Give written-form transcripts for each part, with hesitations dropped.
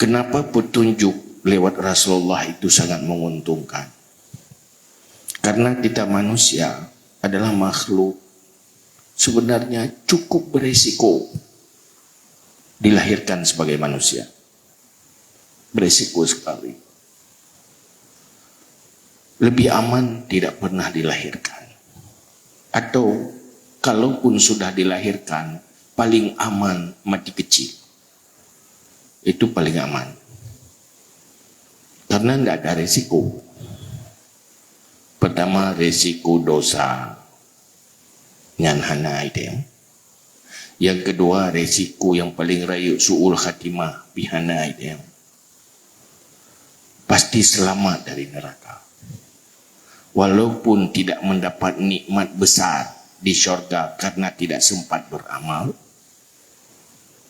Kenapa petunjuk lewat Rasulullah itu sangat menguntungkan? Karena kita manusia adalah makhluk sebenarnya cukup beresiko dilahirkan sebagai manusia. Beresiko sekali. Lebih aman tidak pernah dilahirkan. Atau kalaupun sudah dilahirkan, paling aman mati kecil. Itu paling aman. Karena tidak ada resiko. Pertama, resiko dosa. Nyanhana itu. Yang kedua, resiko yang paling rayu, su'ul khatimah, bihana itu. Pasti selamat dari neraka. Walaupun tidak mendapat nikmat besar di syurga karena tidak sempat beramal,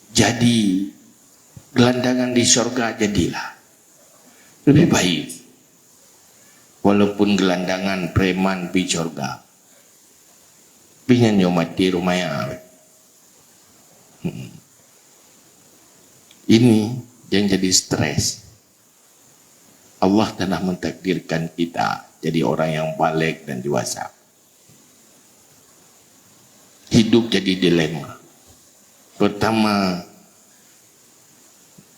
jadi gelandangan di syurga jadilah lebih baik. Walaupun gelandangan preman di syurga, pingan mati rumahnya. Ini yang jadi stres. Allah telah mentakdirkan kita jadi orang yang balik dan dewasa. Hidup jadi dilema. Pertama,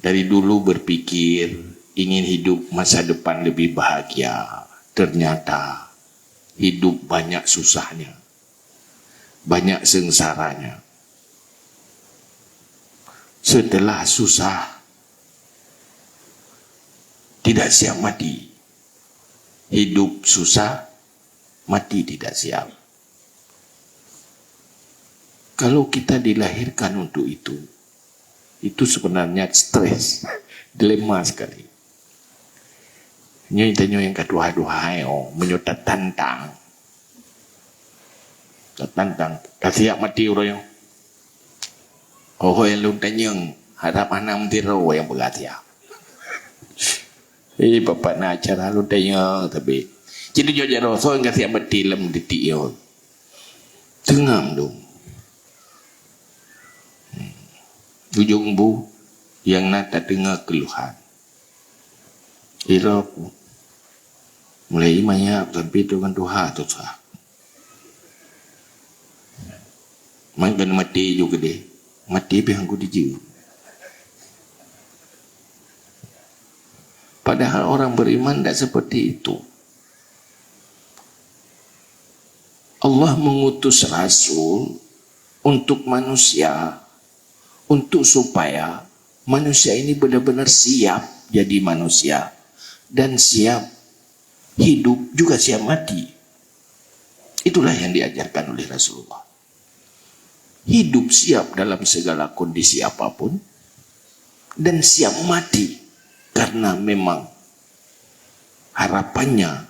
dari dulu berpikir ingin hidup masa depan lebih bahagia. Ternyata hidup banyak susahnya, banyak sengsaranya. Setelah susah, tidak siap mati. Hidup susah, mati tidak siap. Kalau kita dilahirkan untuk itu sebenarnya stres, dilema sekali. Nyo yang kedua-dua menyutat tantang. Tantang, kasih siap mati orang yang. Oh yang lu tanya harap anam tiro yang berhati-hati. Bapak nak acara lu tanya tapi jadi jodoh rosso yang kasih mati lem detik yo. Tengang dong. Ujung bu yang nak tak dengar keluhan. Irap mulai banyak sampai tu kan Tuhan tu sah. Main kena mati juga deh. Mati pihak aku diju. Padahal orang beriman tidak seperti itu. Allah mengutus Rasul untuk manusia, untuk supaya manusia ini benar-benar siap jadi manusia dan siap hidup juga siap mati. Itulah yang diajarkan oleh Rasulullah. Hidup siap dalam segala kondisi apapun dan siap mati karena memang harapannya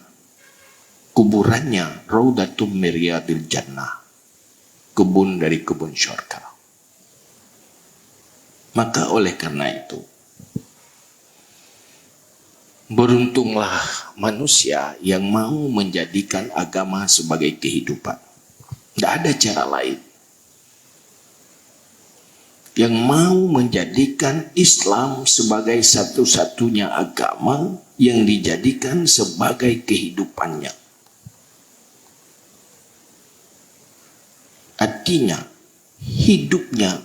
kuburannya Raudatum Miryadil Jannah, kebun dari kebun syurga. Maka oleh karena itu beruntunglah manusia yang mau menjadikan agama sebagai kehidupan. Tidak ada cara lain. Yang mau menjadikan Islam sebagai satu-satunya agama yang dijadikan sebagai kehidupannya. Artinya hidupnya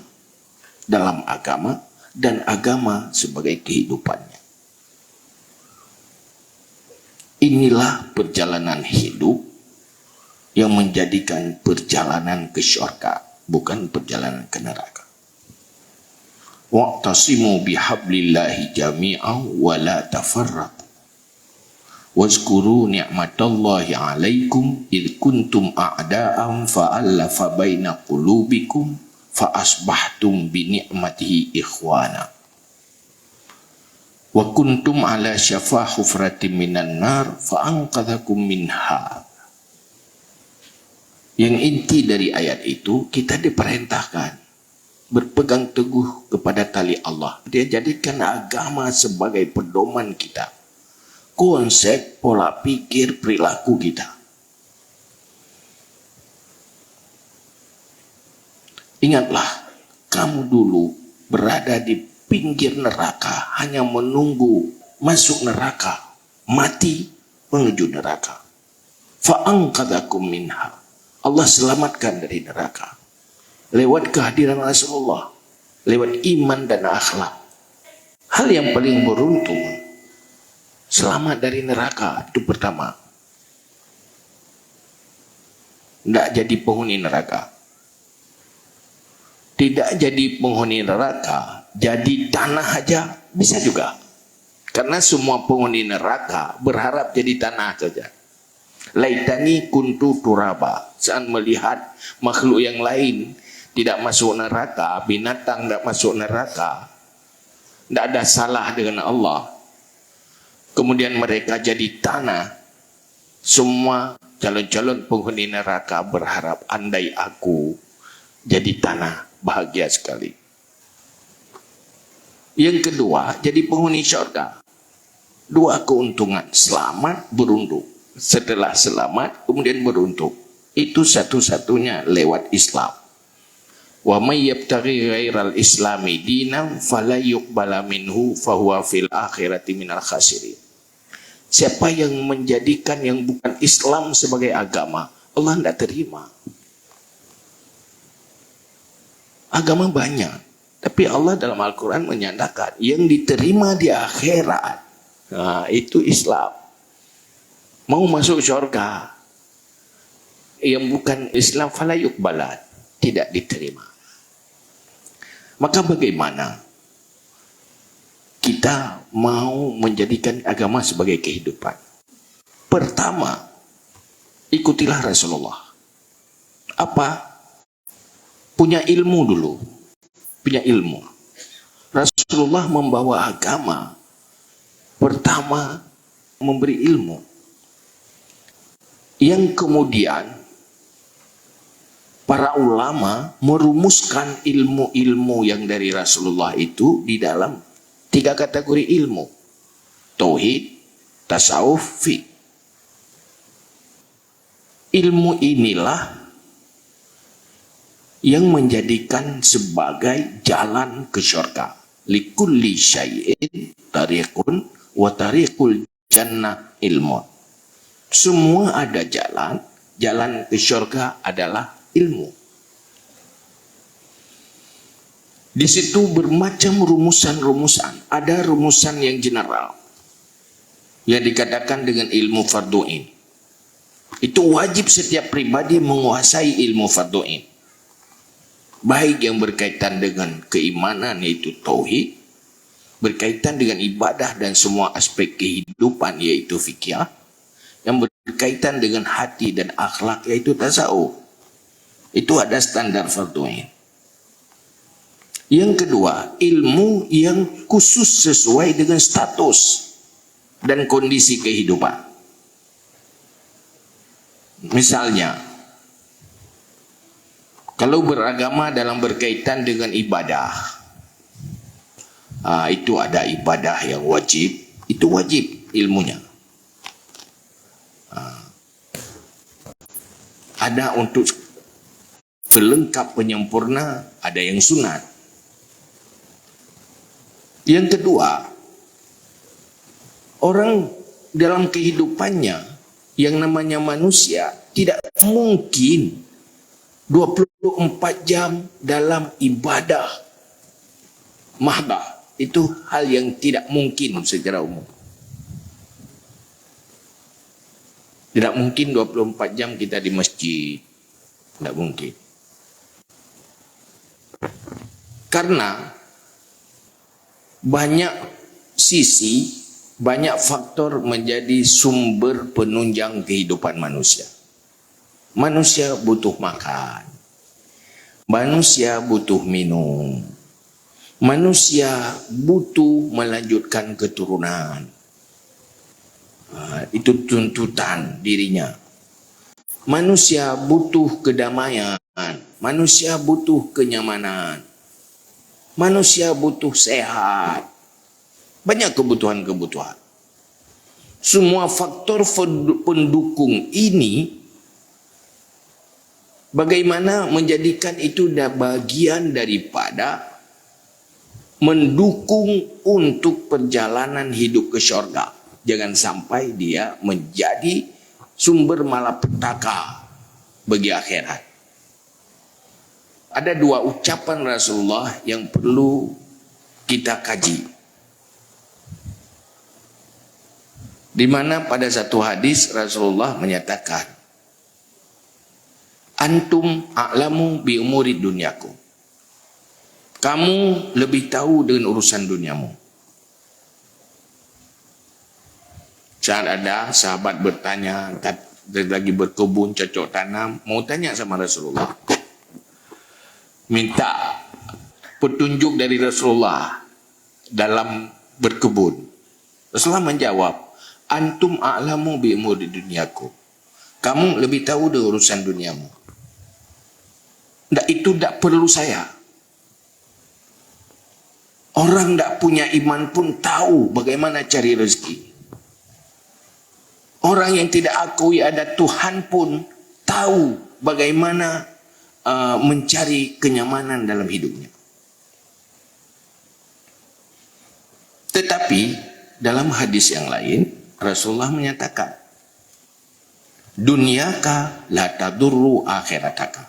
dalam agama dan agama sebagai kehidupannya. Inilah perjalanan hidup yang menjadikan perjalanan ke syurga, bukan perjalanan ke neraka. Wa'tasimu bihablillahi jami'an wa la tafarraqu. Wazkuru ni'matallahi 'alaikum id kuntum a'da'an fa'alafa baina qulubikum fa asbahtum bi ni'matihi ikhwana. Wa kuntum ala syafa hufratin minan nar fa anqadhakum minha. Yang inti dari ayat itu, kita diperintahkan berpegang teguh kepada tali Allah. Dia jadikan agama sebagai pedoman kita, konsep, pola pikir, perilaku kita. Ingatlah, kamu dulu berada di pinggir neraka, hanya menunggu masuk neraka, mati menuju neraka. Fa'angkadakum minha. Allah selamatkan dari neraka lewat kehadiran Rasulullah, lewat iman dan akhlak. Hal yang paling beruntung selamat dari neraka itu pertama, tidak jadi penghuni neraka. Tidak jadi penghuni neraka, jadi tanah aja bisa juga. Karena semua penghuni neraka berharap jadi tanah saja. Laitani kuntu turaba. Saat melihat makhluk yang lain tidak masuk neraka, binatang tidak masuk neraka, tidak ada salah dengan Allah, kemudian mereka jadi tanah, semua calon-calon penghuni neraka berharap andai aku jadi tanah, bahagia sekali. Yang kedua, jadi penghuni syurga. Dua keuntungan, selamat, beruntung. Setelah selamat, kemudian beruntung. Itu satu-satunya lewat Islam. Wa may yabtaghi ghairal islami dinan fala yuqbala minhu fahuwa fil akhirati minal khasirin. Siapa yang menjadikan yang bukan Islam sebagai agama, Allah tidak terima. Agama banyak, tapi Allah dalam Al-Quran menyatakan yang diterima di akhirat, nah, itu Islam. Mau masuk syurga, yang bukan Islam fala yuqbala, tidak diterima. Maka bagaimana kita mau menjadikan agama sebagai kehidupan? Pertama, ikutilah Rasulullah. Apa? Punya ilmu dulu. Punya ilmu. Rasulullah membawa agama. Pertama, memberi ilmu. Yang kemudian, para ulama merumuskan ilmu-ilmu yang dari Rasulullah itu di dalam 3 kategori ilmu. Tauhid, tasawuf, fiqh. Ilmu inilah yang menjadikan sebagai jalan ke syurga. Likulli syai'in tariqun wa tariqul jannah ilmu. Semua ada jalan, jalan ke syurga adalah ilmu. Di situ bermacam rumusan-rumusan. Ada rumusan yang general yang dikatakan dengan ilmu fardu'in. Itu wajib setiap pribadi menguasai ilmu fardu'in. Baik yang berkaitan dengan keimanan yaitu tauhid, berkaitan dengan ibadah dan semua aspek kehidupan yaitu fikih, yang berkaitan dengan hati dan akhlak yaitu tasawuf. Itu ada standar fardu'in. Yang kedua, ilmu yang khusus sesuai dengan status dan kondisi kehidupan. Misalnya, kalau beragama dalam berkaitan dengan ibadah, itu ada ibadah yang wajib, itu wajib ilmunya. Ada untuk pelengkap penyempurna, ada yang sunat. Yang kedua, orang dalam kehidupannya yang namanya manusia tidak mungkin 24 jam dalam ibadah mahdah. Itu hal yang tidak mungkin secara umum. Tidak mungkin 24 jam kita di masjid. Tidak mungkin. Karena banyak sisi, banyak faktor menjadi sumber penunjang kehidupan manusia. Manusia butuh makan. Manusia butuh minum. Manusia butuh melanjutkan keturunan. Itu tuntutan dirinya. Manusia butuh kedamaian. Manusia butuh kenyamanan. Manusia butuh sehat. Banyak kebutuhan-kebutuhan. Semua faktor pendukung ini, bagaimana menjadikan itu bagian daripada mendukung untuk perjalanan hidup ke syurga. Jangan sampai dia menjadi sumber malapetaka bagi akhirat. Ada dua ucapan Rasulullah yang perlu kita kaji. Di mana pada satu hadis Rasulullah menyatakan, antum a'lamu bi umuri dunyakum. Kamu lebih tahu dengan urusan duniamu. Saat ada sahabat bertanya, lagi berkebun, cocok tanam, mau tanya sama Rasulullah. Minta petunjuk dari Rasulullah dalam berkebun. Rasulullah menjawab, antum a'lamu bi umuri dunyakum. Kamu lebih tahu dengan urusan duniamu. Itu tidak perlu saya. Orang tidak punya iman pun tahu bagaimana cari rezeki. Orang yang tidak akui ada Tuhan pun tahu bagaimana mencari kenyamanan dalam hidupnya. Tetapi dalam hadis yang lain Rasulullah menyatakan, dunyaka la tadurru akhirataka.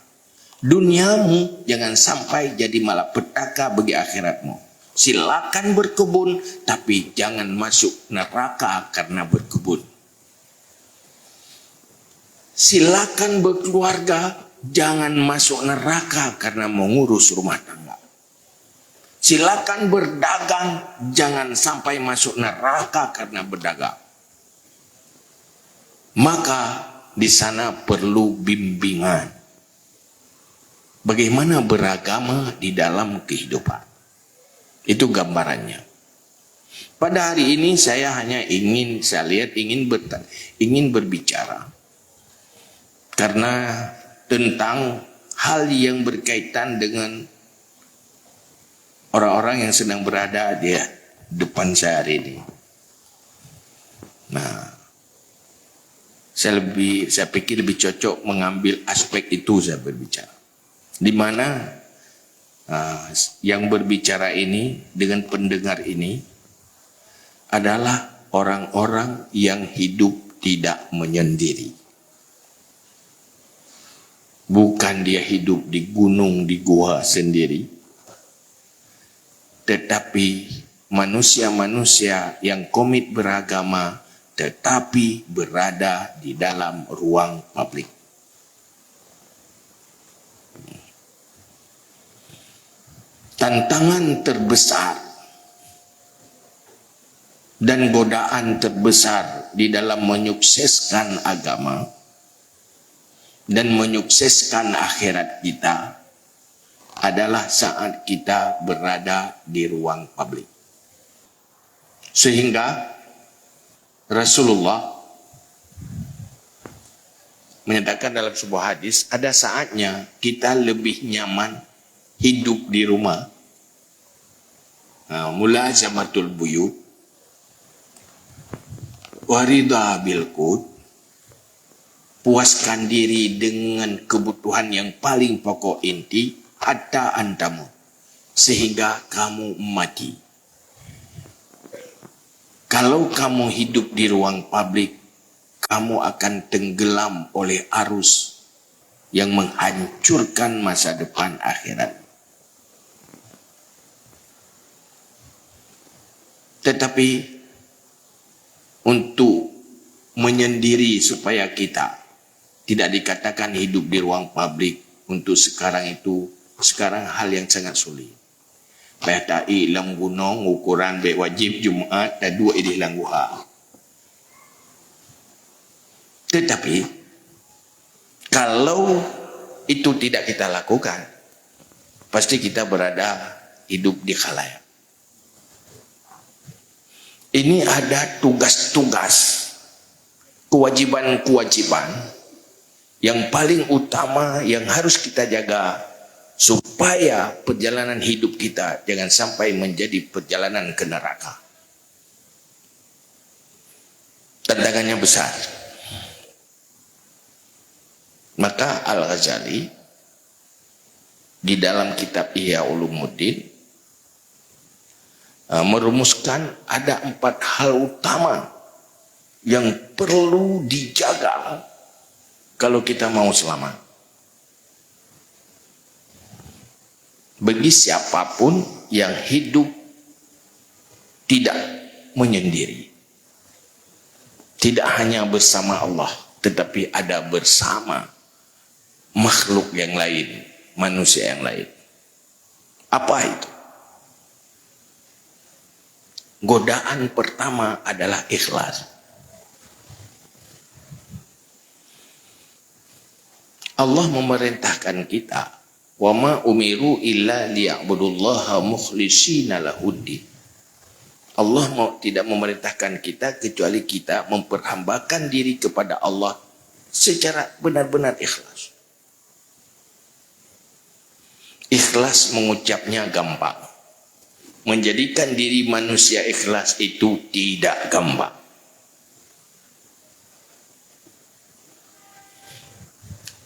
Duniamu jangan sampai jadi malapetaka bagi akhiratmu. Silakan berkebun, tapi jangan masuk neraka karena berkebun. Silakan berkeluarga, jangan masuk neraka karena mengurus rumah tangga. Silakan berdagang, jangan sampai masuk neraka karena berdagang. Maka di sana perlu bimbingan. Bagaimana beragama di dalam kehidupan. Itu gambarannya. Pada hari ini saya hanya ingin berbicara karena tentang hal yang berkaitan dengan orang-orang yang sedang berada di depan saya hari ini. Nah, saya pikir lebih cocok mengambil aspek itu saya berbicara. Di mana yang berbicara ini dengan pendengar ini adalah orang-orang yang hidup tidak menyendiri. Bukan dia hidup di gunung, di gua sendiri, tetapi manusia-manusia yang komit beragama tetapi berada di dalam ruang publik. Tantangan terbesar dan godaan terbesar di dalam menyukseskan agama dan menyukseskan akhirat kita adalah saat kita berada di ruang publik. Sehingga Rasulullah menyatakan dalam sebuah hadis, ada saatnya kita lebih nyaman hidup di rumah. Mulazamatul buyut warida bil qut, puaskan diri dengan kebutuhan yang paling pokok inti, hatta antamu, sehingga kamu mati. Kalau kamu hidup di ruang publik, kamu akan tenggelam oleh arus yang menghancurkan masa depan akhirat. Tetapi untuk menyendiri supaya kita tidak dikatakan hidup di ruang publik, untuk sekarang hal yang sangat sulit. Bahtai lam gunung ukuran be wajib Jumaat dan dua idih langguha. Tetapi kalau itu tidak kita lakukan, pasti kita berada hidup di khalayak. Ini ada tugas-tugas, kewajiban-kewajiban yang paling utama yang harus kita jaga supaya perjalanan hidup kita jangan sampai menjadi perjalanan ke neraka. Tantangannya besar. Maka Al-Ghazali di dalam kitab Ihya Ulumuddin merumuskan ada 4 hal utama yang perlu dijaga kalau kita mau selamat. Bagi siapapun yang hidup tidak menyendiri, tidak hanya bersama Allah, tetapi ada bersama makhluk yang lain, manusia yang lain. Apa itu? Godaan pertama adalah ikhlas. Allah memerintahkan kita, wa ma umiru illa liya'budullaha mukhlishina lahuddin. Allah tidak memerintahkan kita kecuali kita memperhambakan diri kepada Allah secara benar-benar ikhlas. Ikhlas mengucapnya gampang. Menjadikan diri manusia ikhlas itu tidak gampang.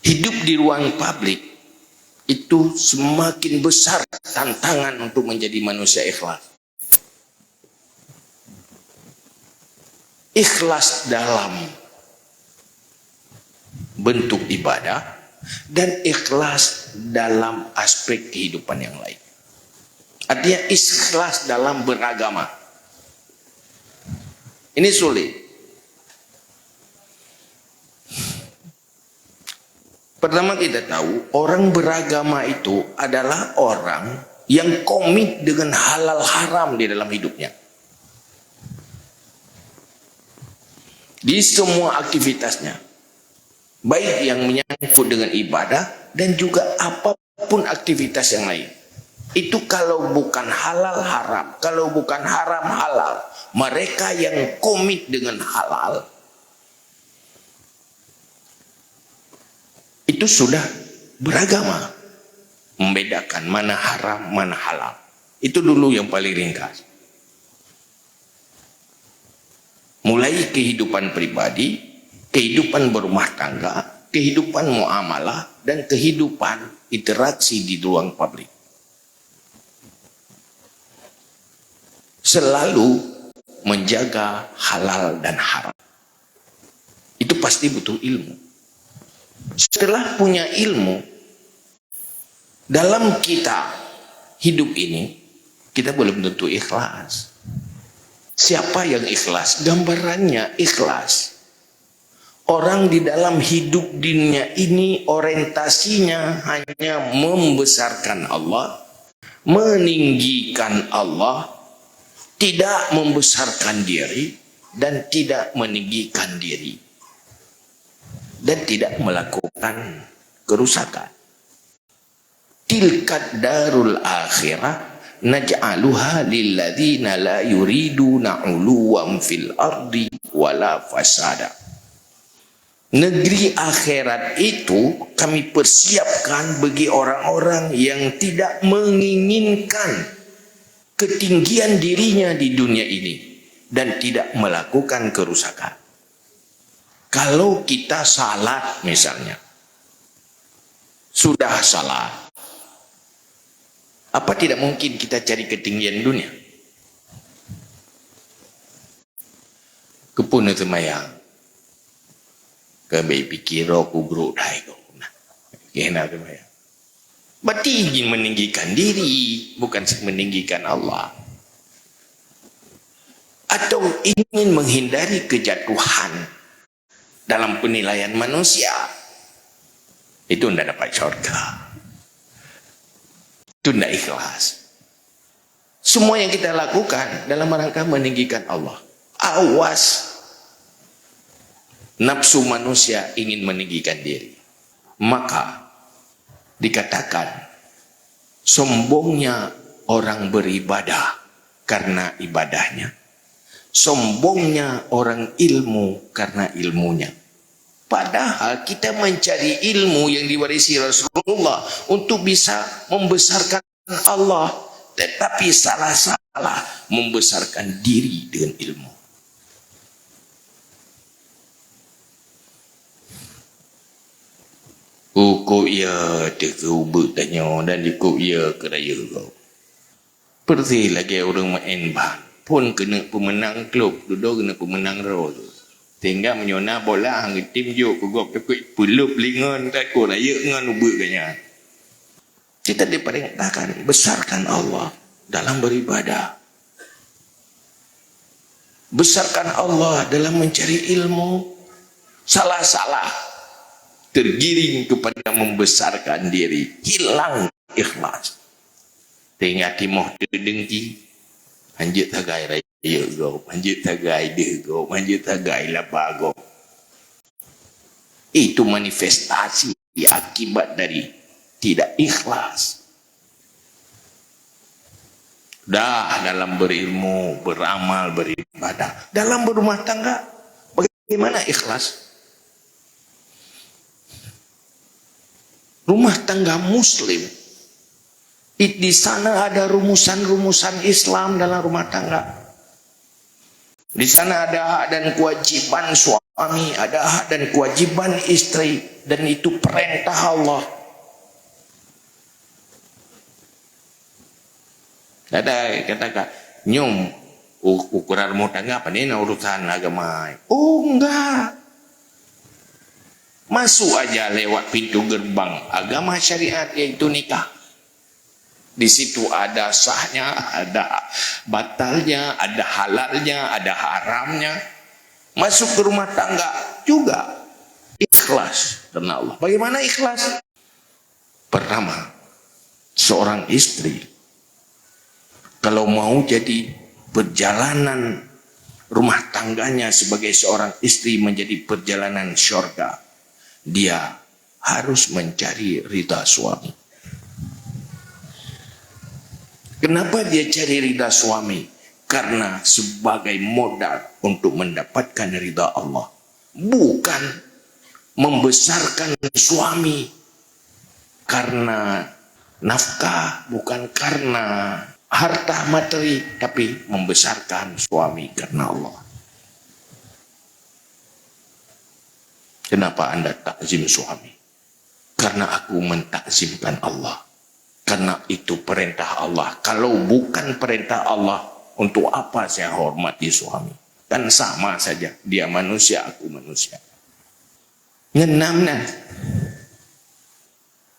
Hidup di ruang publik itu semakin besar tantangan untuk menjadi manusia ikhlas. Ikhlas dalam bentuk ibadah dan ikhlas dalam aspek kehidupan yang lain. Artinya ikhlas dalam beragama. Ini sulit. Pertama kita tahu orang beragama itu adalah orang yang komit dengan halal haram di dalam hidupnya. Di semua aktivitasnya. Baik yang menyangkut dengan ibadah dan juga apapun aktivitas yang lain. Itu kalau bukan halal haram, kalau bukan haram halal. Mereka yang komit dengan halal itu sudah beragama. Membedakan mana haram, mana halal. Itu dulu yang paling ringkas. Mulai kehidupan pribadi, kehidupan berumah tangga, kehidupan muamalah, dan kehidupan interaksi di ruang publik. Selalu menjaga halal dan haram. Itu pasti butuh ilmu. Setelah punya ilmu, dalam kita hidup ini, kita belum tentu ikhlas. Siapa yang ikhlas? Gambarannya ikhlas. Orang di dalam hidup dunia ini orientasinya hanya membesarkan Allah, meninggikan Allah, tidak membesarkan diri dan tidak meninggikan diri, dan tidak melakukan kerusakan. Tilkat darul akhirah naj'aluha lilladzina la yuriduna 'uluwan fil ardi wala fasada. Negeri akhirat itu kami persiapkan bagi orang-orang yang tidak menginginkan ketinggian dirinya di dunia ini dan tidak melakukan kerusakan. Kalau kita salat misalnya, sudah salat, apa tidak mungkin kita cari ketinggian dunia? Kepun itu mayang, kami pikir kubro dai kau, kena tu mayang. Berarti ingin meninggikan diri, bukan meninggikan Allah. Atau ingin menghindari kejatuhan dalam penilaian manusia. Itu tidak dapat surga. Itu tidak ikhlas. Semua yang kita lakukan dalam rangka meninggikan Allah. Awas. Nafsu manusia ingin meninggikan diri. Maka dikatakan sombongnya orang beribadah karena ibadahnya, sombongnya orang ilmu karena ilmunya. Padahal kita mencari ilmu yang diwarisi Rasulullah untuk bisa membesarkan Allah, tetapi salah-salah membesarkan diri dengan ilmu. Kok ya teka ubek tanya dan ikut ya keraya kau. Perti lagi orang main ban. Pun kena pemenang klub. Duduk kena pemenang role. Tinggal menyona bola hang tim jo kugop tekuk pelup lingon tak ko raya ngan ubek kanya. Kita diperintahkan besarkan Allah dalam beribadah. Besarkan Allah dalam mencari ilmu. Salah-salah tergiring kepada membesarkan diri, hilang ikhlas. Tengah timoh dengki, anjut tagai raya go, anjut tagai deh go, anjut tagai lapa go. Itu manifestasi akibat dari tidak ikhlas. Dah dalam berilmu, beramal, beribadah, dalam berumah tangga, bagaimana ikhlas? Rumah tangga Muslim, di sana ada rumusan-rumusan Islam dalam rumah tangga. Di sana ada hak dan kewajiban suami, ada hak dan kewajiban istri, dan itu perintah Allah. Ada katakan, nyum ukuran rumah tangga apa nih urusan agama? Oh enggak. Masuk aja lewat pintu gerbang agama syariat yaitu nikah. Di situ ada sahnya, ada batalnya, ada halalnya, ada haramnya. Masuk ke rumah tangga juga ikhlas karena Allah. Bagaimana ikhlas? Pertama, seorang istri kalau mau jadi perjalanan rumah tangganya sebagai seorang istri menjadi perjalanan syurga, dia harus mencari ridha suami. Kenapa dia cari ridha suami? Karena sebagai modal untuk mendapatkan ridha Allah. Bukan membesarkan suami karena nafkah, bukan karena harta materi, tapi membesarkan suami karena Allah. Kenapa Anda takzim suami? Karena aku mentakzimkan Allah. Karena itu perintah Allah. Kalau bukan perintah Allah, untuk apa saya hormati suami? Kan sama saja. Dia manusia, aku manusia. Ngenamna.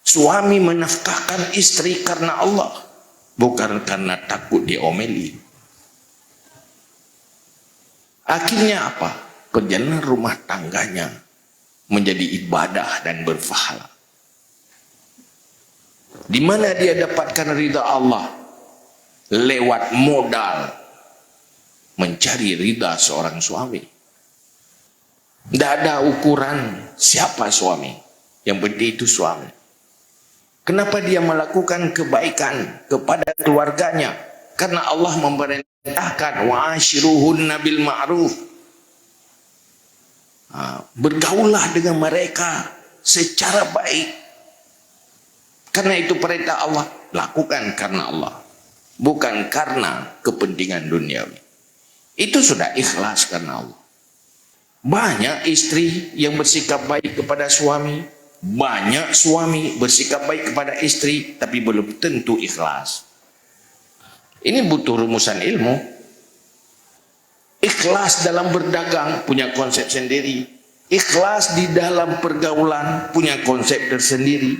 Suami menafkahkan istri karena Allah. Bukan karena takut diomeli. Akhirnya apa? Perjalanan rumah tangganya menjadi ibadah dan berpahala. Di mana dia dapatkan ridha Allah? Lewat modal mencari ridha seorang suami. Tidak ada ukuran siapa suami. Yang penting itu suami. Kenapa dia melakukan kebaikan kepada keluarganya? Karena Allah memerintahkan wa'ashiruhunna bil ma'ruf. Bergaulah dengan mereka secara baik. Karena itu perintah Allah. Lakukan karena Allah. Bukan karena kepentingan duniawi. Itu sudah ikhlas karena Allah. Banyak istri yang bersikap baik kepada suami. Banyak suami bersikap baik kepada istri, tapi belum tentu ikhlas. Ini butuh rumusan ilmu. Ikhlas dalam berdagang punya konsep sendiri. Ikhlas di dalam pergaulan punya konsep tersendiri.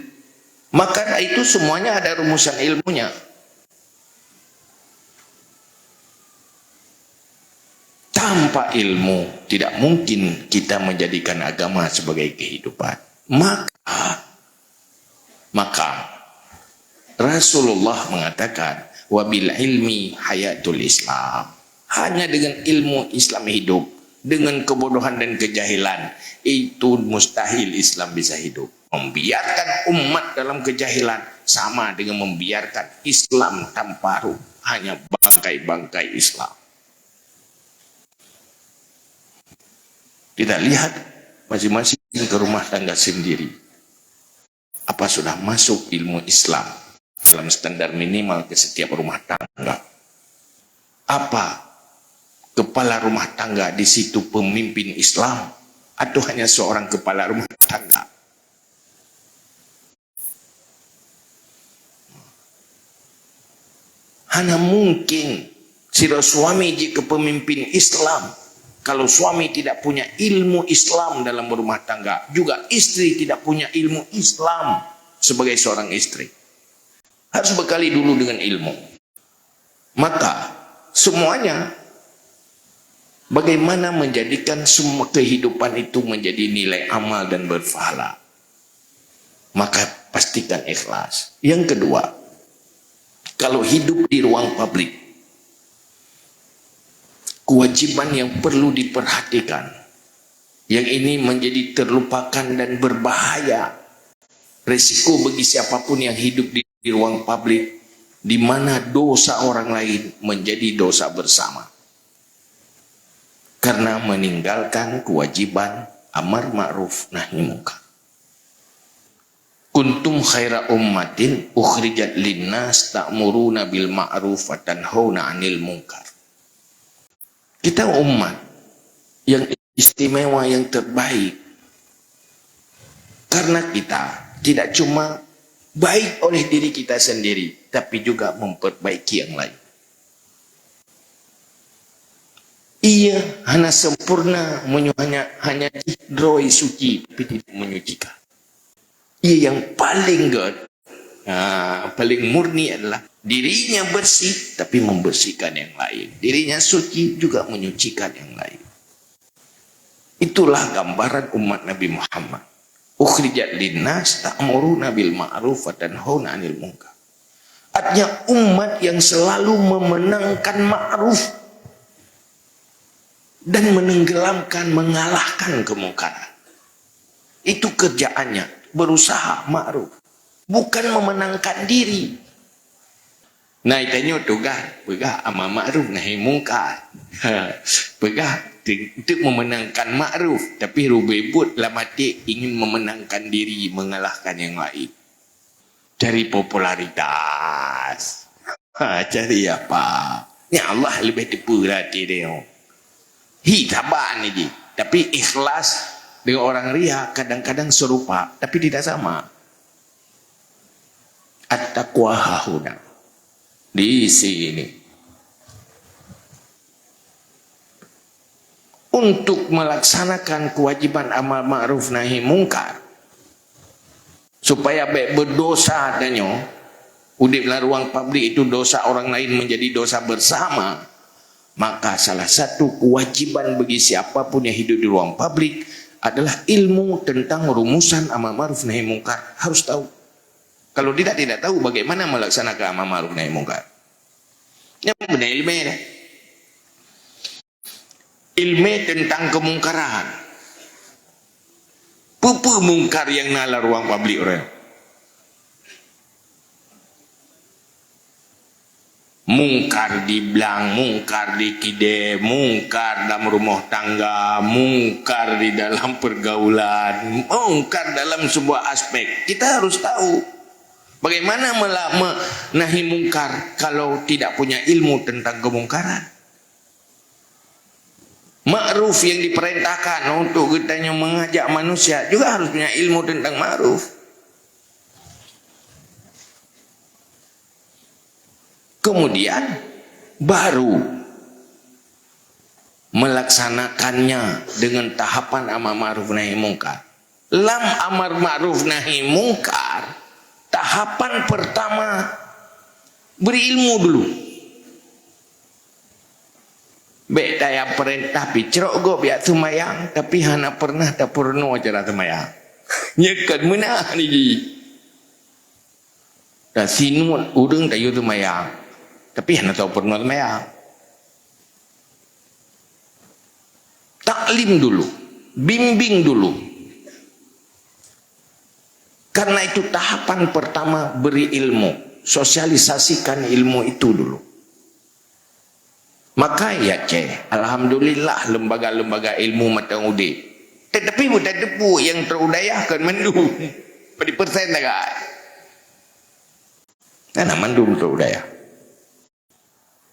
Maka itu semuanya ada rumusan ilmunya. Tanpa ilmu tidak mungkin kita menjadikan agama sebagai kehidupan. Maka Rasulullah mengatakan wabil ilmi hayatul Islam. Hanya dengan ilmu Islam hidup. Dengan kebodohan dan kejahilan itu mustahil Islam bisa hidup. Membiarkan umat dalam kejahilan sama dengan membiarkan Islam tanpa ruh. Hanya bangkai-bangkai Islam. Kita lihat masing-masing ke rumah tangga sendiri. Apa sudah masuk ilmu Islam dalam standar minimal ke setiap rumah tangga? Apa kepala rumah tangga di situ pemimpin Islam atau hanya seorang kepala rumah tangga? hana mungkin sira suami jika pemimpin Islam, kalau suami tidak punya ilmu Islam dalam berumah tangga, juga istri tidak punya ilmu Islam sebagai seorang istri. Harus bekali dulu dengan ilmu. Maka semuanya, bagaimana menjadikan semua kehidupan itu menjadi nilai amal dan berpahala. Maka pastikan ikhlas. Yang kedua, kalau hidup di ruang publik, kewajiban yang perlu diperhatikan, yang ini menjadi terlupakan dan berbahaya, resiko bagi siapapun yang hidup di ruang publik, di mana dosa orang lain menjadi dosa bersama, karena meninggalkan kewajiban amar ma'ruf nahi munkar. Kuntum khaira ummatin ukhrijat linnas ta'muruna bil ma'ruf wa tanhauna 'anil munkar. Kita umat yang istimewa, yang terbaik, karena kita tidak cuma baik oleh diri kita sendiri, tapi juga memperbaiki yang lain. Ia hanya sempurna, hanya droi suci, tapi tidak menyucikan. Ia yang paling good, paling murni adalah dirinya bersih, tapi membersihkan yang lain. Dirinya suci, juga menyucikan yang lain. Itulah gambaran umat Nabi Muhammad. Ukhrijat linnas ta'muruna bil ma'ruf wa tanhauna 'anil munkar. Artinya umat yang selalu memenangkan ma'ruf dan menenggelamkan, mengalahkan kemungkaran. Itu kerjaannya, berusaha ma'ruf, bukan memenangkan diri. Nah, itanya tugas pegah amal ma'ruf nahi mungkar. Pegah untuk memenangkan ma'ruf, tapi rubebut lah mati ingin memenangkan diri, mengalahkan yang lain. Cari popularitas. Cari apa? Ya Allah lebih tipu hati dia. Sabar ni je. Tapi ikhlas dengan orang ria kadang-kadang serupa, tapi tidak sama. At-taqwa hahuna. Di sini. Untuk melaksanakan kewajiban amal ma'ruf nahi mungkar, supaya baik berdosa danyo, udiplah ruang publik itu dosa orang lain menjadi dosa bersama, maka salah satu kewajiban bagi siapapun yang hidup di ruang publik adalah ilmu tentang rumusan amal ma'ruf nahi mungkar. Harus tahu. Kalau tidak tahu bagaimana melaksanakan amal ma'ruf nahi mungkar. Yang benar ilmu dah. Ilmu tentang kemungkaran. Apa mungkar yang nala ruang publik orang? Mungkar di belang, mungkar di kide, mungkar dalam rumah tangga, mungkar di dalam pergaulan, mungkar dalam sebuah aspek. Kita harus tahu bagaimana menahi mungkar kalau tidak punya ilmu tentang kemungkaran. Ma'ruf yang diperintahkan untuk kitanya mengajak manusia juga harus punya ilmu tentang ma'ruf. Kemudian baru melaksanakannya dengan tahapan amar ma'ruf nahi mungkar. Lam amar ma'ruf nahi mungkar, tahapan pertama berilmu dulu. Baik daya perintah picrok go biak semayang, tapi hana pernah tak purno cara semayang. Nyekat menah ni ji. Dah sinut udeng tak yu semayang, tapi hana tahu purno semayang. Taklim dulu, bimbing dulu. Karena itu tahapan pertama beri ilmu, sosialisasikan ilmu itu dulu. Maka ya alhamdulillah lembaga-lembaga ilmu matang udip. Tetapi bukan tepu yang terudayakan mandu. Pada persen agak. Karena mandu terudaya.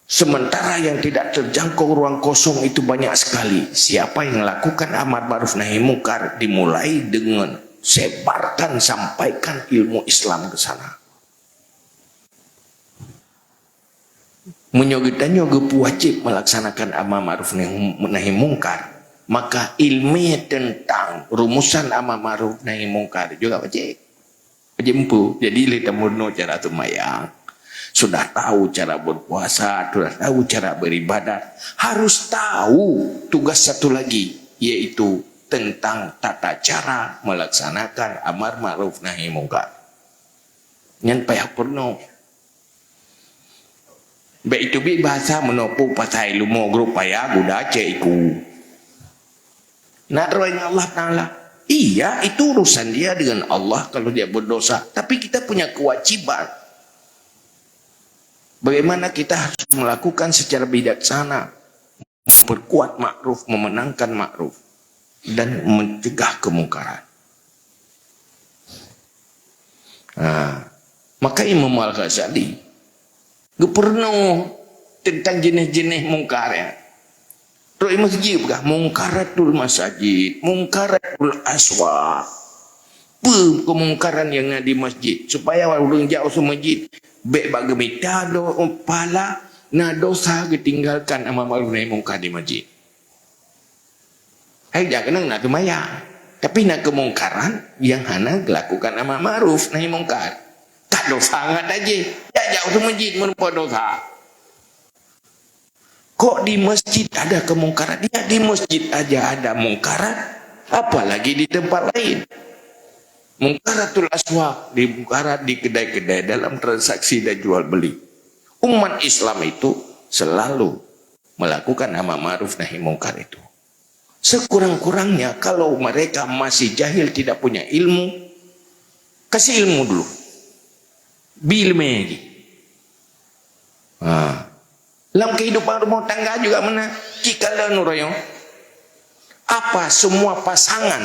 Sementara yang tidak terjangkau ruang kosong itu banyak sekali. Siapa yang melakukan amar ma'ruf nahi mungkar dimulai dengan sebarkan, sampaikan ilmu Islam ke sana. Menyogitannya wajib melaksanakan amar ma'ruf nahi mungkar, maka ilmu tentang rumusan amar ma'ruf nahi mungkar juga wajib empu. Jadi kita murno cara sembahyang, sudah tahu cara berpuasa, sudah tahu cara beribadah, harus tahu tugas satu lagi, yaitu tentang tata cara melaksanakan amar ma'ruf nahi mungkar. Yang payah purno. Baik itu bahasa menopu pasai lumo grup payah budak cekku. Nak rohnya Allah Ta'ala. Iya, itu urusan dia dengan Allah kalau dia berdosa. Tapi kita punya kewajiban. Bagaimana kita harus melakukan secara bijaksana. Memperkuat ma'ruf, memenangkan ma'ruf. Dan mencegah kemungkaran. Nah, maka Imam Al-Ghazali geperno tentang jenis-jenis mungkarnya. Terus masjid bukan mungkaratul masajid, mungkaratul aswaq. Kemungkaran yang ada di masjid supaya orang jauh ke masjid baik bagemita do pala na dosa ketinggalkan amar ma'ruf nahi mungkar di masjid. Hai jangan nak sembahyang, tapi nak kemungkaran yang hana lakukan amar ma'ruf nahi mungkar. Tak dosa sangat aja. Tak jauh ke masjid merupakan dosa. Kok di masjid ada kemungkaran? Ya di masjid aja ada mungkaran. Apalagi di tempat lain. Mungkaratul aswaq, di mungkaran di kedai-kedai dalam transaksi dan jual beli. Umat Islam itu selalu melakukan amar ma'ruf nahi mungkar itu. Sekurang-kurangnya kalau mereka masih jahil, tidak punya ilmu, kasih ilmu dulu. Bilmedi. Dalam kehidupan rumah tangga juga mana? Kikala nuroyo. Apa semua pasangan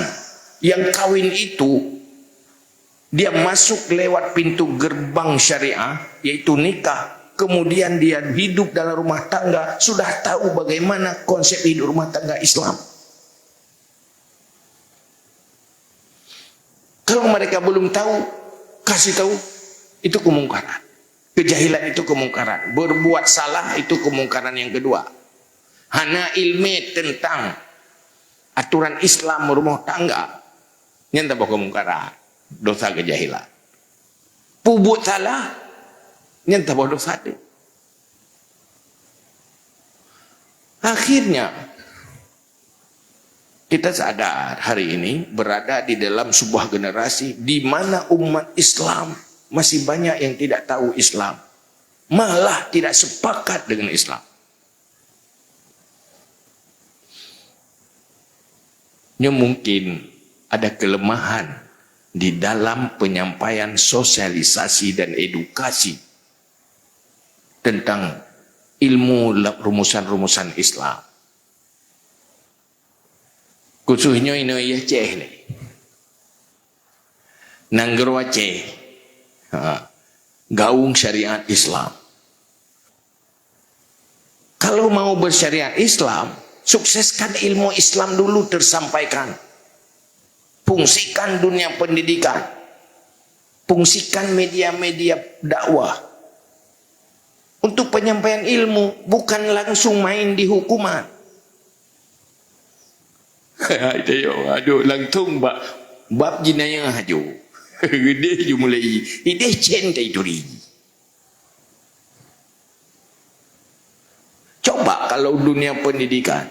yang kawin itu dia masuk lewat pintu gerbang syariah, yaitu nikah. Kemudian dia hidup dalam rumah tangga, sudah tahu bagaimana konsep hidup rumah tangga Islam. Kalau mereka belum tahu, kasih tahu. Itu kemungkaran. Kejahilan itu kemungkaran. Berbuat salah itu kemungkaran yang kedua. Hana ilmu tentang aturan Islam rumah tangga, yang tambah kemungkaran, dosa kejahilan. Pubut salah, yang tambah dosa itu. Akhirnya kita sadar hari ini berada di dalam sebuah generasi di mana umat Islam masih banyak yang tidak tahu Islam, malah tidak sepakat dengan Islam. Yang mungkin ada kelemahan di dalam penyampaian sosialisasi dan edukasi tentang ilmu rumusan-rumusan Islam. Khususnya ini ya ceh nih, nanggerwa ceh. Gaung syariat Islam. Kalau mau bersyariat Islam, sukseskan ilmu Islam dulu tersampaikan. Fungsikan dunia pendidikan. Fungsikan media-media dakwah. Untuk penyampaian ilmu, bukan langsung main di hukuman. Aduh, langsung bab jinayah aja. Gede je mulai. Ide cintai duri. Coba kalau dunia pendidikan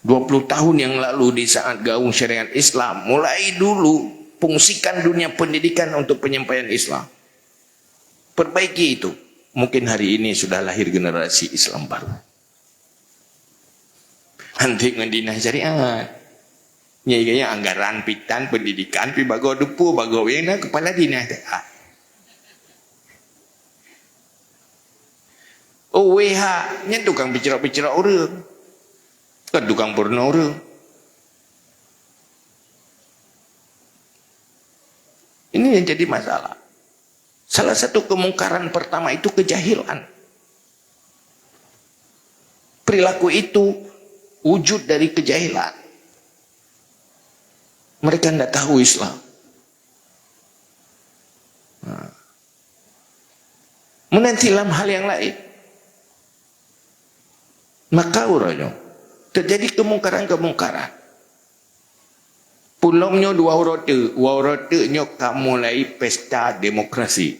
20 tahun yang lalu di saat gaung syariat Islam, mulai dulu fungsikan dunia pendidikan untuk penyampaian Islam. Perbaiki itu. Mungkin hari ini sudah lahir generasi Islam baru. Nanti ngedinah syariat. Nyai anggaran pitan pendidikan pi bago depu bago wena kepala dinas. Oh WH nya tukang bicara-bicara orang. Kan tukang porno orang. Ini yang jadi masalah. Salah satu kemungkaran pertama itu kejahilan. Perilaku itu wujud dari kejahilan. Mereka tidak tahu Islam. Menanti dalam hal yang lain. Maka urangnya terjadi kemungkaran-kemungkaran. Pulangnya dua rote mulai pesta demokrasi.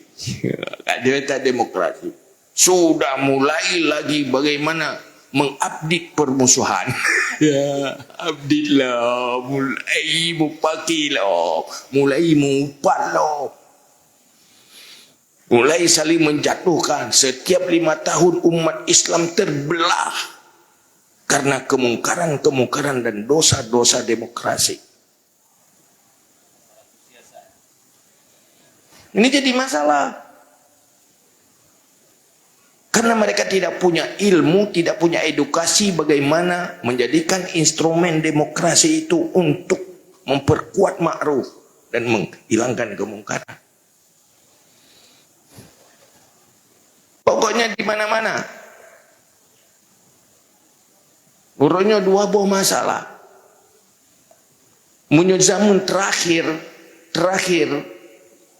Dia tak demokrasi. Sudah mulai lagi bagaimana mengupdate permusuhan. Ya, update lah. Mulai mupaki lah. Mulai mupat lah. Mulai saling menjatuhkan. Setiap 5 tahun umat Islam terbelah. Karena kemungkaran-kemungkaran dan dosa-dosa demokrasi. Ini jadi masalah. Karena mereka tidak punya ilmu, tidak punya edukasi bagaimana menjadikan instrumen demokrasi itu untuk memperkuat ma'ruf dan menghilangkan kemungkaran. Pokoknya di mana-mana. Urutnya dua buah masalah. Menyusul zaman terakhir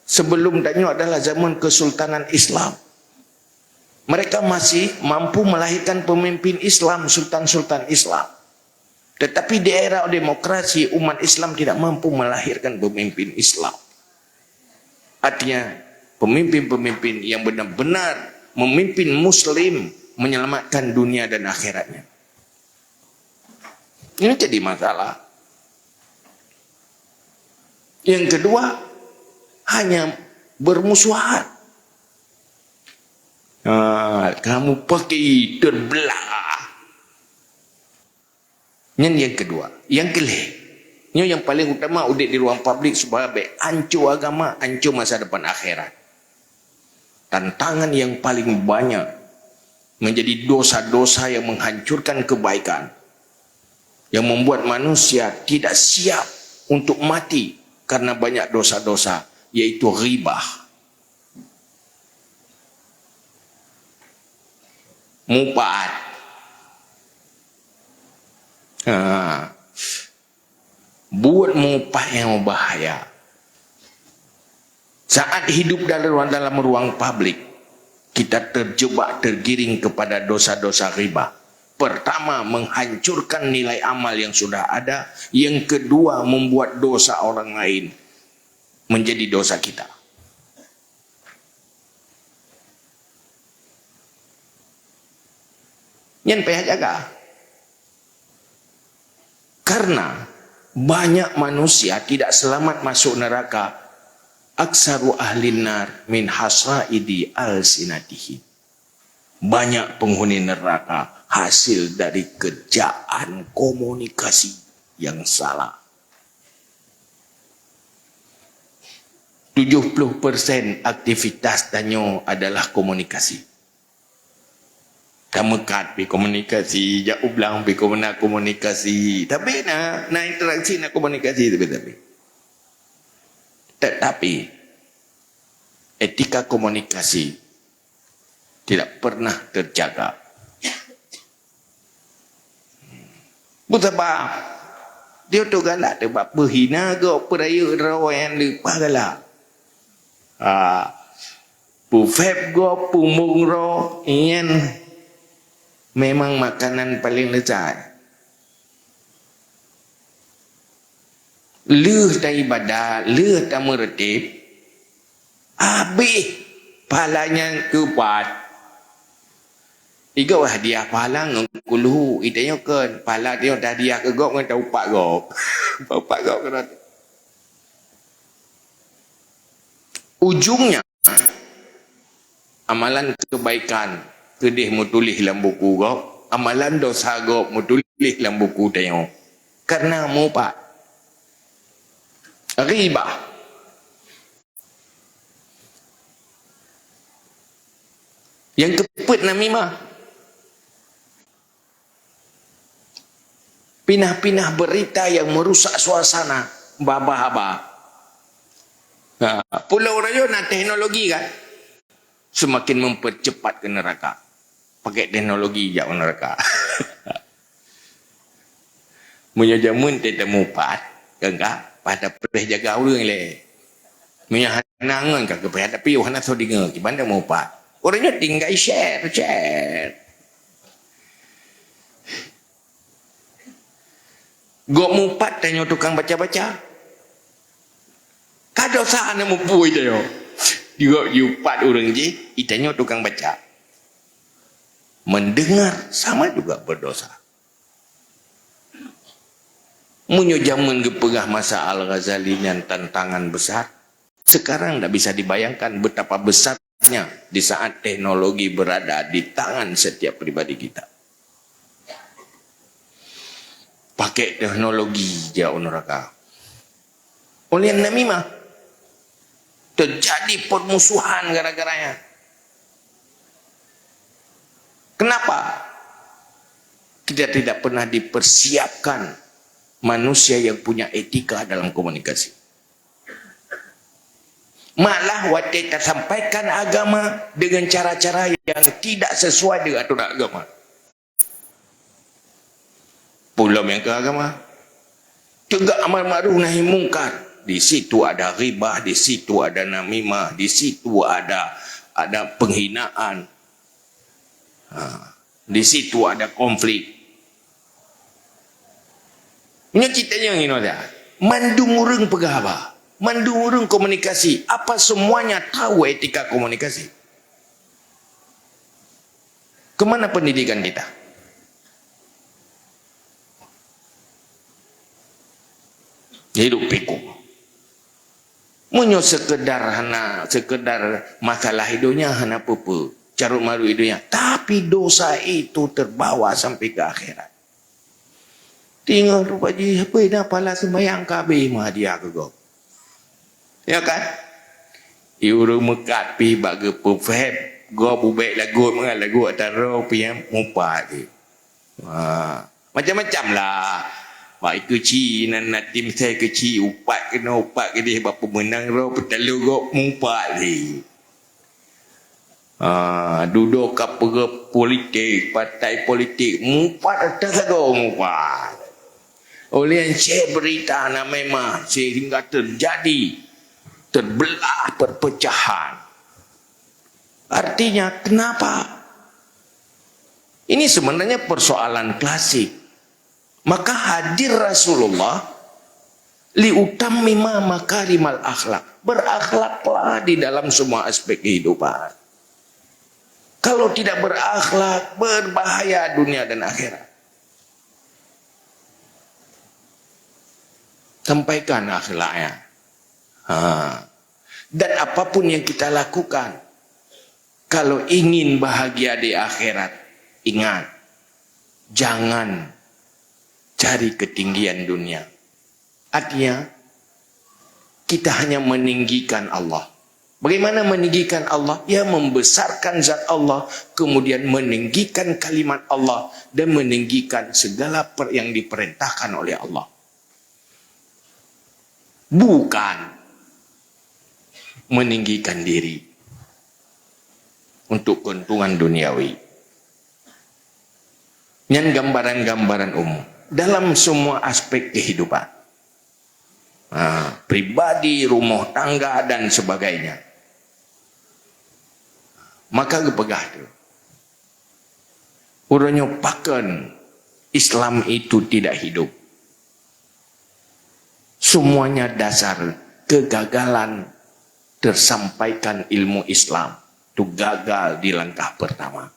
sebelum danyo adalah zaman Kesultanan Islam. Mereka masih mampu melahirkan pemimpin Islam, sultan-sultan Islam. Tetapi di era demokrasi, umat Islam tidak mampu melahirkan pemimpin Islam. Artinya, pemimpin-pemimpin yang benar-benar memimpin Muslim, menyelamatkan dunia dan akhiratnya. Ini jadi masalah. Yang kedua, hanya bermusuhan. Kamu pakai terbelah. Yang kedua, yang kelih. Ini yang paling utama udah di ruang publik supaya ancur agama, ancur masa depan akhirat. Tantangan yang paling banyak menjadi dosa-dosa yang menghancurkan kebaikan, yang membuat manusia tidak siap untuk mati karena banyak dosa-dosa, yaitu ghibah. Mupat. Buat mupat yang bahaya. Saat hidup dalam ruang publik, kita terjebak, tergiring kepada dosa-dosa riba. Pertama, menghancurkan nilai amal yang sudah ada. Yang kedua, membuat dosa orang lain menjadi dosa kita. Yang payah jaga. Karena banyak manusia tidak selamat masuk neraka. Aksaru ahlin nar min hasraidi al-sinatihi. Banyak penghuni neraka hasil dari kerjaan komunikasi yang salah. 70% aktivitas danyo adalah komunikasi. Kamu kat pergi komunikasi, jauh belang pergi komunikasi. Tapi nak interaksi, nak komunikasi. Tetapi etika komunikasi tidak pernah terjaga. Betapa dia tu galak sebab berhina ke peraya rawan lupa galak. Pufep go pumung ro ian memang makanan paling lezat. Leuh dan ibadah, leuh dan meretip, habis pahalanya kuat. Iga wah hadiah pahala ngkuluhu, itanya kan pahala dia dah hadiah ke gok ngata upak gok. Upak gok kena. Ujungnya amalan kebaikan kedih mu tulis dalam buku gok, amalan dosa gok mu tulis dalam buku tengok. Karena mu pak ribah. Yang keput namimah. Pinah-pinah berita yang merusak suasana. Baba-haba. Pulau Rayo nak teknologi kan. Semakin mempercepat ke neraka. Pakai teknologi jauh neraka. Punya jamun tidak mupat. Enggak. Pada perih jaga orang le. Punya hanangan kan. Kepada tapi orang nak tahu dengar. Gimana mupat. Orangnya tinggal share. Gok mumpat tanya tukang baca-baca. Kada usah ana mupui dia. Juga yupat orang je, itanya tukang baca. Mendengar sama juga berdosa. Munyo zaman gepegah masa Al-Ghazali yang tantangan besar. Sekarang tak bisa dibayangkan betapa besarnya di saat teknologi berada di tangan setiap pribadi kita. Pakai teknologi jauh neraka. Oleh namimah terjadi permusuhan gara-garanya. Kenapa? Kita tidak pernah dipersiapkan manusia yang punya etika dalam komunikasi. Malah waktu kita sampaikan agama dengan cara-cara yang tidak sesuai dengan aturan agama. Pulau yang ke agama, tegak amar ma'ruf nahi mungkar. Di situ ada ribah, di situ ada namimah, di situ ada penghinaan, di situ ada konflik. Ini ceritanya yang ini ada. Mandung orang pegawai, mandung orang komunikasi. Apa semuanya tahu etika komunikasi? Kemana pendidikan kita? Hidup pikuk. Munyo sekedar masalah hidupnya hana pupu, carut maru hidupnya. Tapi dosa itu terbawa sampai ke akhirat. Tinggal rupa je apa dah pala sembahyang kabeh mah dia ke go. Ya kan? Iuru mekat pi bagi perfect go bubek lagu mengal lagu ataro pi mupa je. Macam-macam lah. Baik kecil nak tim saya kecil upat kena upat ke dia bapa menang ro petalu go mumpat ni. Duduk ke politik, partai politik mumpat atas go mumpat. Oleh yang saya berita nak memang sehingga terjadi terbelah perpecahan. Artinya kenapa? Ini sebenarnya persoalan klasik. Maka hadir Rasulullah liutammima makarimal akhlak. Berakhlaklah di dalam semua aspek kehidupan. Kalau tidak berakhlak, berbahaya dunia dan akhirat. Sampaikan akhlaknya. Dan apapun yang kita lakukan, kalau ingin bahagia di akhirat, ingat, jangan cari ketinggian dunia. Artinya, kita hanya meninggikan Allah. Bagaimana meninggikan Allah? Ya, membesarkan zat Allah, kemudian meninggikan kalimat Allah, dan meninggikan segala yang diperintahkan oleh Allah. Bukan meninggikan diri untuk keuntungan duniawi. Yang gambaran-gambaran umum dalam semua aspek kehidupan, pribadi, rumah tangga dan sebagainya. Maka kepegah tu urangnya pakan Islam itu tidak hidup. Semuanya dasar kegagalan tersampaikan ilmu Islam itu gagal di langkah pertama.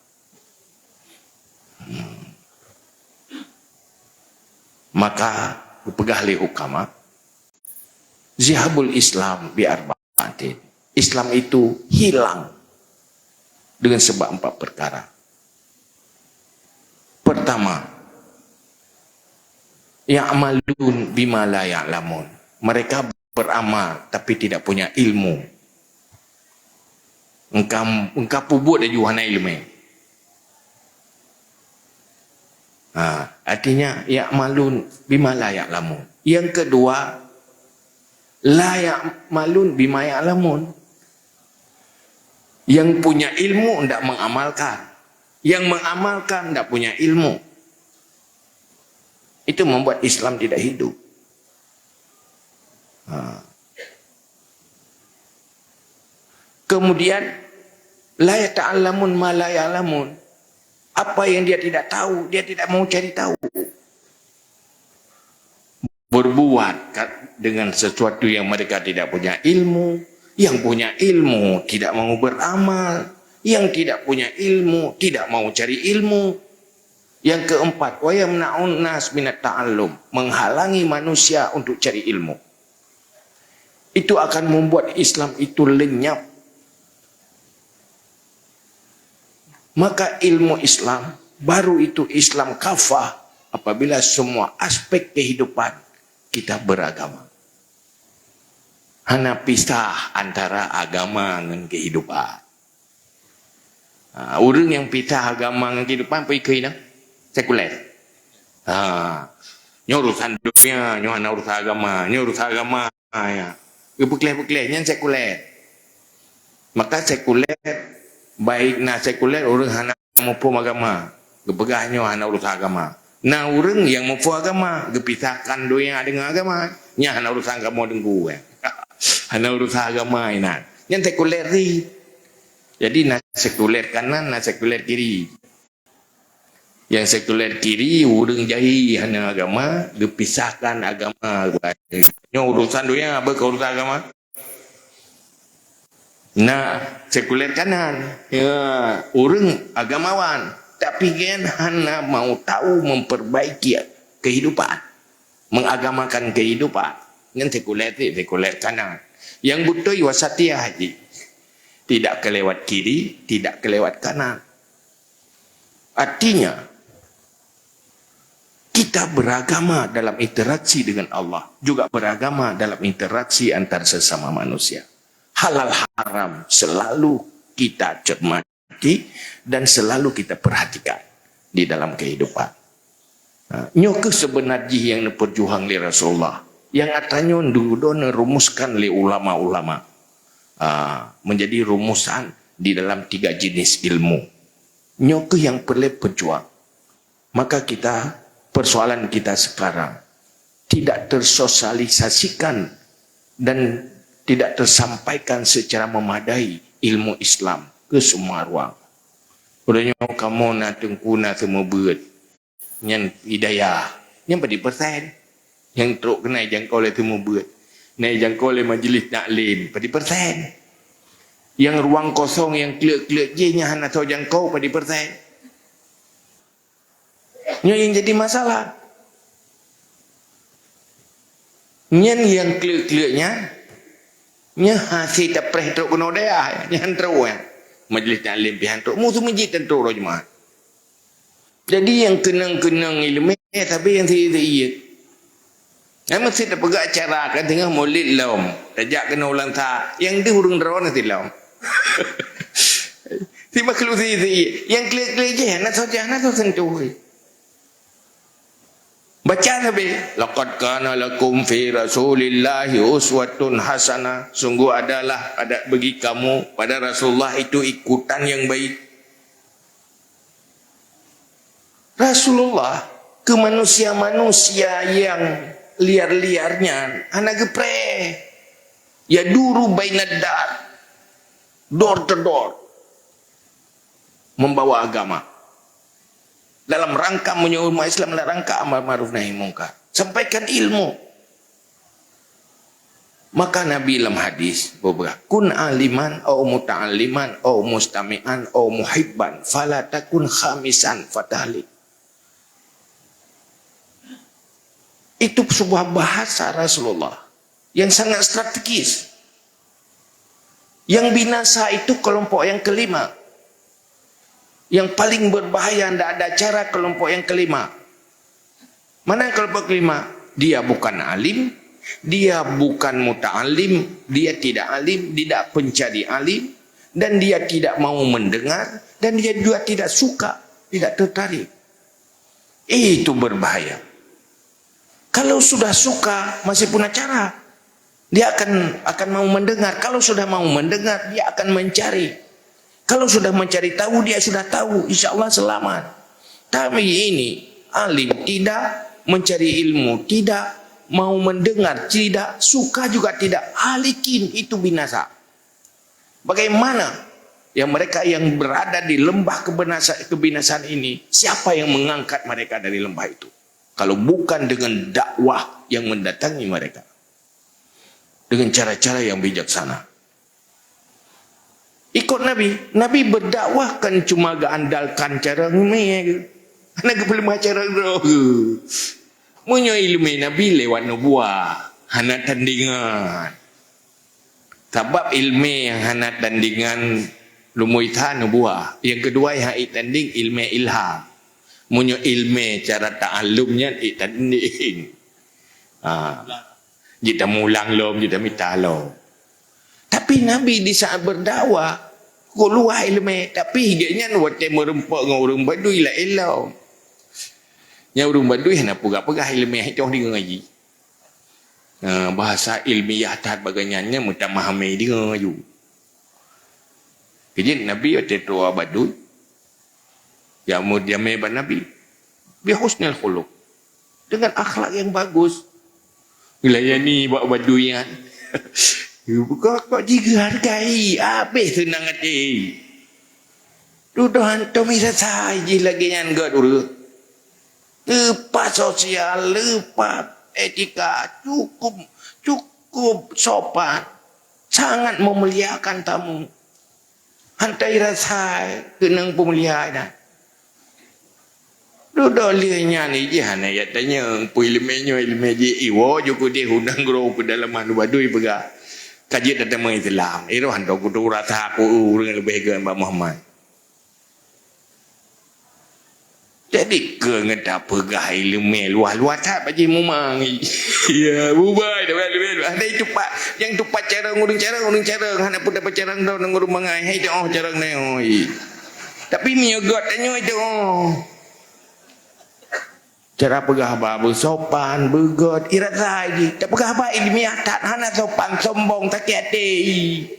Maka pegahli hukama zihabul Islam bi arba'atin. Islam itu hilang dengan sebab 4 perkara. Pertama, ya'malun bima la ya'lamun. Mereka beramal tapi tidak punya ilmu. Engkau pubut dan juhana ilmu. Artinya ya'malun bima la ya'lamun. Yang kedua, la ya'malun bima ya'lamun. Yang punya ilmu tidak mengamalkan. Yang mengamalkan tidak punya ilmu. Itu membuat Islam tidak hidup. Kemudian la yata'allamun ma la ya'lamun. Apa yang dia tidak tahu, dia tidak mau cari tahu. berbuat dengan sesuatu yang mereka tidak punya ilmu, yang punya ilmu tidak mau beramal, yang tidak punya ilmu tidak mau cari ilmu. Yang keempat, wa yamna'un nas minat ta'allum, menghalangi manusia untuk cari ilmu. Itu akan membuat Islam itu lenyap. Maka ilmu Islam, baru itu Islam kafah apabila semua aspek kehidupan kita beragama. Hanya pisah antara agama dengan kehidupan. Orang yang pisah agama dengan kehidupan apa ikut nak? Sekuler. Urusan dunia, urusan agama, urusan agama. Ya. Berkeleh-keleh, yang sekuler. Maka sekuler, baik na sekuler, orang hanya mempum agama. Gepegahnya hanya urusan agama. Nah, orang yang mempum agama, gepisahkan dunia dengan agama. Nya hanya urusan agama dengan gue. Hanya urusan agama. Yang sekuler ni. Jadi, na sekuler kanan, na sekuler kiri. Yang sekuler kiri, orang jahil hanya agama, dipisahkan agama. Yang urusan dunia, apa ke urusan agama? Nah, sekuler kanan, ya, orang agamawan, tapi kan hanya mau tahu memperbaiki kehidupan, mengagamakan kehidupan. Yang sekuler kanan. Yang butuh wasatiyah haji. Tidak kelewat kiri, tidak kelewat kanan. Artinya, kita beragama dalam interaksi dengan Allah, juga beragama dalam interaksi antar sesama manusia. Halal haram selalu kita cermati dan selalu kita perhatikan di dalam kehidupan. Nyoke sebenarnya yang perjuang li Rasulullah, yang atanya dulu rumuskan li ulama-ulama, menjadi rumusan di dalam 3 jenis ilmu. Nyoke yang perlu berjuang. Maka persoalan kita sekarang tidak tersosialisasikan dan tidak tersampaikan secara memadai ilmu Islam ke semua ruang. Udahnya kamu nak tengkuna semua berat. Yang hidayah. Yang pada persen. Yang teruk kena jangkau oleh semua berat. Naik jangkau oleh majlis taklim. Pada persen. Yang ruang kosong yang klik-klik je nya hanya tahu jangkau pada persen. Yang jadi masalah. Yang klik-kliknya nya hasil tak pernah teruk kena dia. Yang teruk ya. Majlis taklim pihan teruk. Musuh masjid tentu roh jemaah. Jadi yang kenang-kenang ilmu tapi yang tidak. Yang mesti tak pegang acara kan tengah maulid laum. Tajak kena ulang tak. Yang dia hurung derawan nanti laum. Si makhluk yang klik-klik je nak saja nak sentuh. Baca Nabi, laqad kana lakum fi Rasulillahi uswatun hasanah. Sungguh adalah ada bagi kamu pada Rasulullah itu ikutan yang baik. Rasulullah ke manusia-manusia yang liar-liarnya anak gepre. Ya duru bainadar. Door to door. Membawa agama. Dalam rangka menyuruh umat Islam, dalam rangka amal ma'ruf nahi mungkar. Sampaikan ilmu. Maka Nabi dalam hadis beberapa, kun aliman au muta'alliman au mustami'an au muhibban fala takun khamisan fatahli. Itu sebuah bahasa Rasulullah yang sangat strategis. Yang binasa itu kelompok yang kelima. Yang paling berbahaya, tidak ada cara kelompok yang kelima. Mana kelompok kelima? Dia bukan alim, dia bukan muta'alim, dia tidak alim, tidak pencari alim, dan dia tidak mau mendengar, dan dia juga tidak suka, tidak tertarik. Itu berbahaya. Kalau sudah suka, masih punya cara. Dia akan mau mendengar. Kalau sudah mau mendengar, dia akan mencari. Kalau sudah mencari tahu, dia sudah tahu. Insya Allah selamat. Tapi ini, alim tidak, mencari ilmu tidak, mau mendengar tidak, suka juga tidak. Halikin, itu binasa. Bagaimana yang mereka yang berada di lembah kebinasaan ini, siapa yang mengangkat mereka dari lembah itu? Kalau bukan dengan dakwah yang mendatangi mereka. Dengan cara-cara yang bijaksana. Ikut Nabi. Nabi berdakwah kan cuma andalkan cara ini. Anak belum cara itu. Punya ilmu Nabi lewat nubuah. Anak tandingan. Sebab ilmu yang anak tandingan lumuitha nubuah. Yang kedua yang tanding ilmu ilham. Punya ilmu cara ta'alumnya tanding. Jika mulang lom, jika minta lom. Tapi Nabi di saat berdakwah, keluar ilmu. Tapi hidupnya waktu merempak dengan orang Baduy lah elau. Yang orang Baduy nak pegah-pegah ilmu yang itu dia ngaji. Bahasa ilmiah tak bagainya mudah memahami dia ngaji. Jadi Nabi waktu itu Baduy. Yang mudah memahami Nabi. Bihusnul khuluq. Dengan akhlak yang bagus. Wilayah ni buat Baduy kan. Kau juga hargai. Habis senang hati. Duduk hantu misa saja lagi yang gak dulu. Lepas sosial, lepas etika, cukup sopan. Sangat memuliakan tamu. Hantai rasa kenang pemuliaan. Duduk lianya ni je hana ya tanya ilmunya ilmu je iwo juga dia undang guru ke dalam manu Baduy pegah. Kaji datang Islam. Itu hantu kudu rasa aku dengan lebih ke Mbak Muhammad. Jadi kengeta pegah ilmu luar-luar tak bagi mumang. Ya, bubai dah bel. Ada itu pak yang tu pak cara ngurung cara hana pun dapat cara dah ngurung mangai. Hai dah cara ni oi. Tapi miogot tanya itu. Cara pegah ba bersopan, bergot, irat lagi. Tak pegah ba ilmiah tak hana sopan sombong tak hati.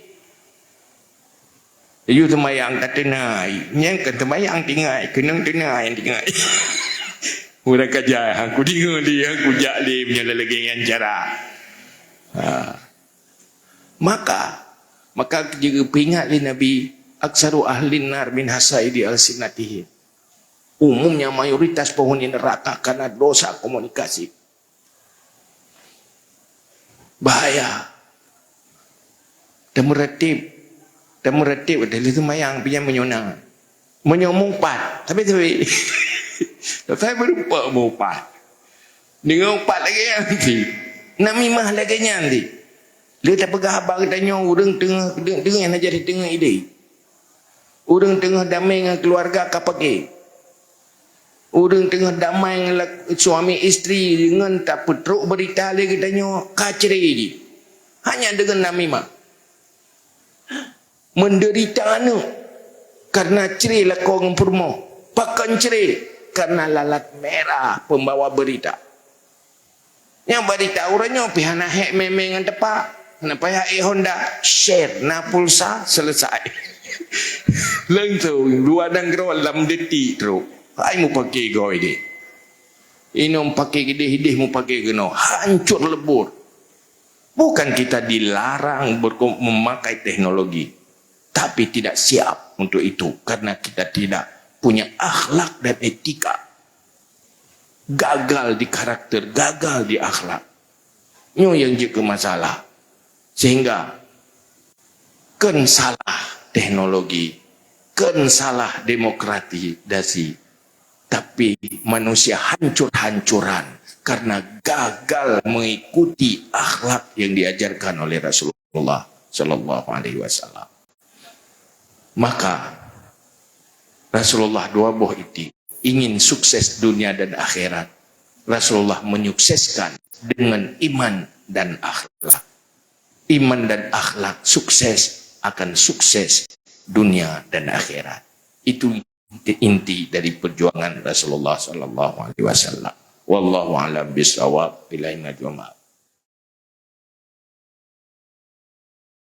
You semayang tak tenai. Yang kan semayang tinggal, kenang tenai yang tinggal. Murah kerja, aku dengar dia, aku jaklim yang lagi dengan cara. Maka juga peringat Nabi aksaru ahlin nar min hasaidi al-sinatihim. Umumnya mayoritas penghuni neraka karena dosa komunikasi. Bahaya. Dan meretip adalah semayang punya menyonang. Menyomong pat. Tapi saya berupa mumpat. Dengan umpat lagi nanti. Namimah lagi nanti. Dia tak pegah abang tanya orang tengah yang nak jadi tengah ide. Orang tengah damai dengan keluarga kapake. Orang tengah damai dengan suami isteri dengan tak petruk berita lagi tanya kaceri je. Hanya dengan namimah. Menderita anak karena cerai lah kau dengan purmo. Pakan cerai karena lalat merah pembawa berita. Yang berita orangnya pihak hek memang dengan tepat. Kenapa ya Honda share na pulsa selesai. Langsung dua dan gerol dalam detik terus. Hai mu pakai goi dia. Inom pakai gede-gede mu pakai geno. Hancur lebur. Bukan kita dilarang memakai teknologi. Tapi tidak siap untuk itu. Karena kita tidak punya akhlak dan etika. Gagal di karakter, gagal di akhlak. Ini yang jadi masalah. Sehingga kan salah teknologi, kan salah demokratisasi. Tapi manusia hancur-hancuran karena gagal mengikuti akhlak yang diajarkan oleh Rasulullah Sallallahu Alaihi Wasallam. Maka Rasulullah dua buah itu ingin sukses dunia dan akhirat. Rasulullah menyukseskan dengan iman dan akhlak. Iman dan akhlak sukses akan sukses dunia dan akhirat. Itu inti dari perjuangan Rasulullah sallallahu alaihi wasallam. Wallahu a'lam bishawab. Billahi taufiq.